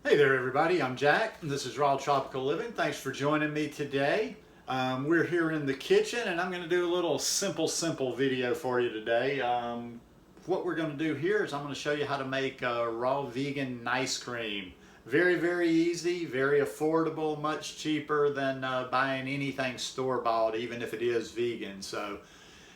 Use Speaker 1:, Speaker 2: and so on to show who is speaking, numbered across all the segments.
Speaker 1: Hey there everybody, I'm Jack and this is Raw Tropical Living. Thanks for joining me today. We're here in the kitchen and I'm going to do a little simple video for you today. What we're going to do here is I'm going to show you how to make raw vegan ice cream. Very easy, very affordable, much cheaper than buying anything store-bought, even if it is vegan. So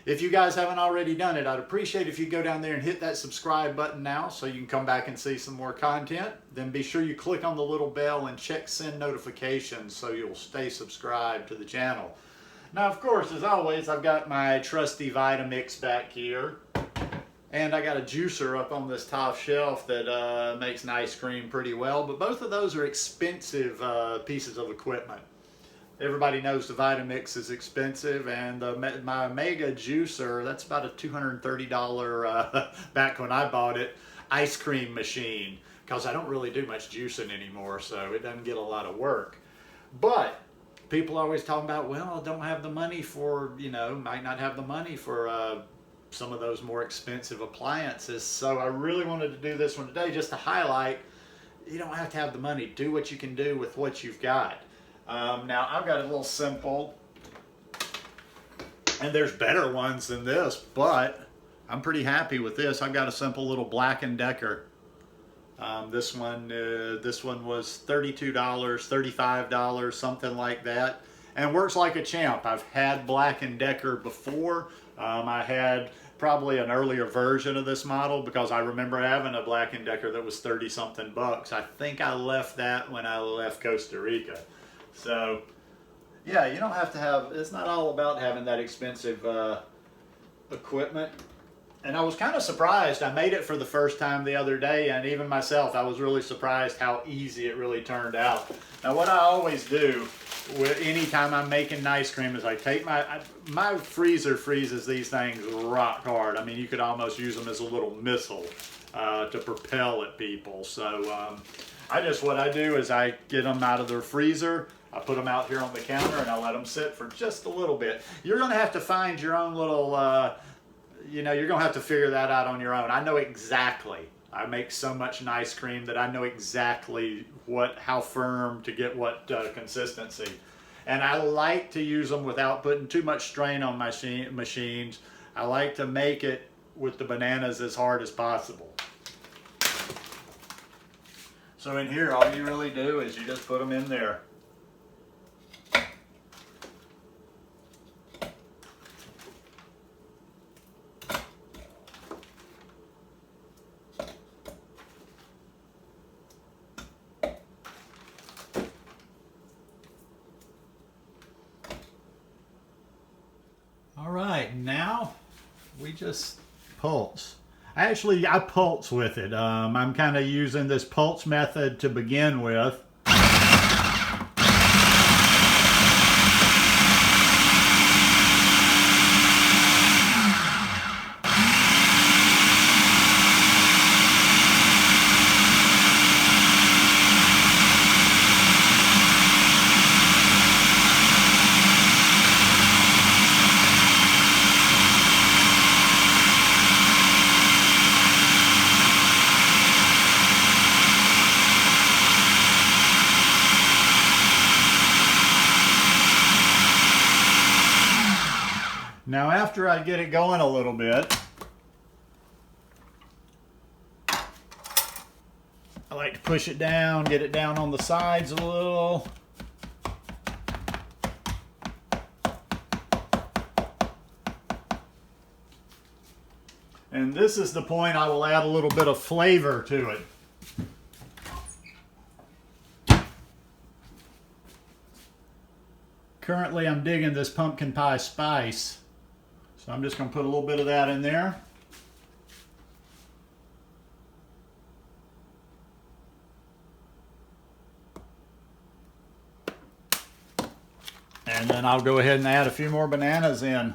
Speaker 1: if you guys haven't already done it, I'd appreciate if you go down there and hit that subscribe button now so you can come back and see some more content. Then be sure you click on the little bell and check send notifications so you'll stay subscribed to the channel. Now, of course, as always, I've got my trusty Vitamix back here. And I got a juicer up on this top shelf that makes an ice cream pretty well. But both of those are expensive pieces of equipment. Everybody knows the Vitamix is expensive, and my Mega Juicer, that's about a $230, back when I bought it, ice cream machine. Because I don't really do much juicing anymore, so it doesn't get a lot of work. But people always talk about, well, I don't have the money for, might not have the money for some of those more expensive appliances. So I really wanted to do this one today just to highlight, you don't have to have the money. Do what you can do with what you've got. Now I've got a little simple, and there's better ones than this, but I'm pretty happy with this. I've got a simple little Black & Decker. This one was $32, $35, something like that, and works like a champ. I've had Black & Decker before. I had probably an earlier version of this model because I remember having a Black & Decker that was 30-something bucks. I think I left that when I left Costa Rica. So, yeah, you don't have to have, it's not all about having that expensive equipment. And I was kind of surprised. I made it for the first time the other day, and even myself, I was really surprised how easy it really turned out. Now, what I always do anytime I'm making ice cream is I take my freezer freezes these things rock hard. I mean, you could almost use them as a little missile to propel at people. So, what I do is I get them out of their freezer. I put them out here on the counter and I let them sit for just a little bit. You're going to have to find your own little, you're going to have to figure that out on your own. I know exactly. I make so much ice cream that I know exactly how firm to get what consistency. And I like to use them without putting too much strain on my machines. I like to make it with the bananas as hard as possible. So in here, all you really do is you just put them in there. All right, now we just pulse. I pulse with it. I'm kind of using this pulse method to begin with. Now, after I get it going a little bit, I like to push it down, get it down on the sides a little. And this is the point I will add a little bit of flavor to it. Currently, I'm digging this pumpkin pie spice. So I'm just going to put a little bit of that in there. And then I'll go ahead and add a few more bananas in.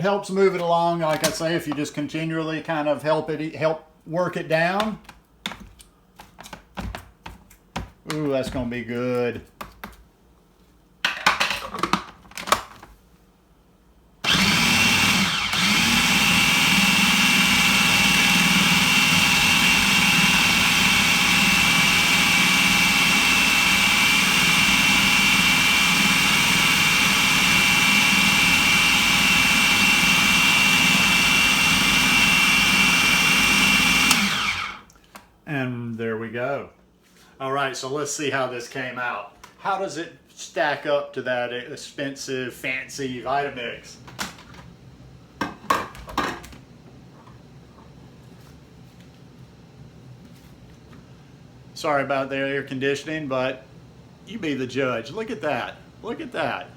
Speaker 1: helps move it along. Like I say, if you just continually kind of help work it down. Ooh, that's going to be good. And there we go. All right, so let's see how this came out. How does it stack up to that expensive, fancy Vitamix? Sorry about the air conditioning, but you be the judge. Look at that. Look at that.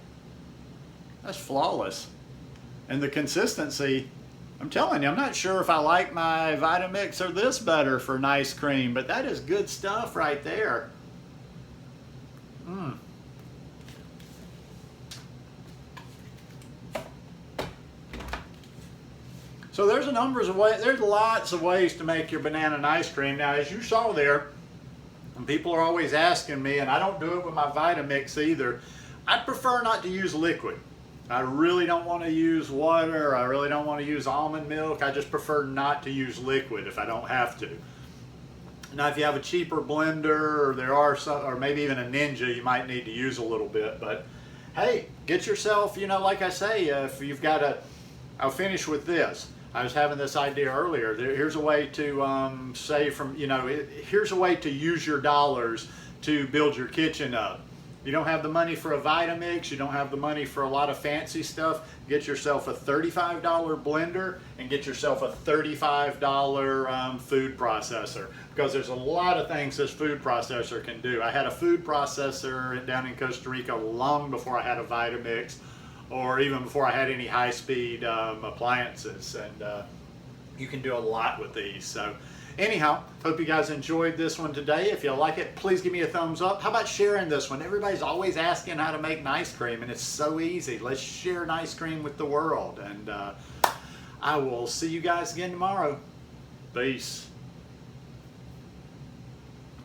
Speaker 1: That's flawless. And the consistency, I'm telling you, I'm not sure if I like my Vitamix or this better for nice cream, but that is good stuff right there. So there's a number of ways, there's lots of ways to make your banana and ice cream. Now, as you saw there, and people are always asking me, and I don't do it with my Vitamix either, I prefer not to use liquid. I really don't want to use water. I really don't want to use almond milk. I just prefer not to use liquid if I don't have to. Now, if you have a cheaper blender, or there are some, or maybe even a Ninja, you might need to use a little bit. But hey, get yourself, you know, like I say, if you've got a, I'll finish with this. I was having this idea earlier. Here's a way to save from, you know, here's a way to use your dollars to build your kitchen up. You don't have the money for a Vitamix, you don't have the money for a lot of fancy stuff, get yourself a $35 blender and get yourself a $35 food processor, because there's a lot of things this food processor can do. I had a food processor down in Costa Rica long before I had a Vitamix, or even before I had any high-speed appliances, and you can do a lot with these. So anyhow, hope you guys enjoyed this one today. If you like it, please give me a thumbs up. How about sharing this one? Everybody's always asking how to make an ice cream, and it's so easy. Let's share an ice cream with the world. And I will see you guys again tomorrow. Peace.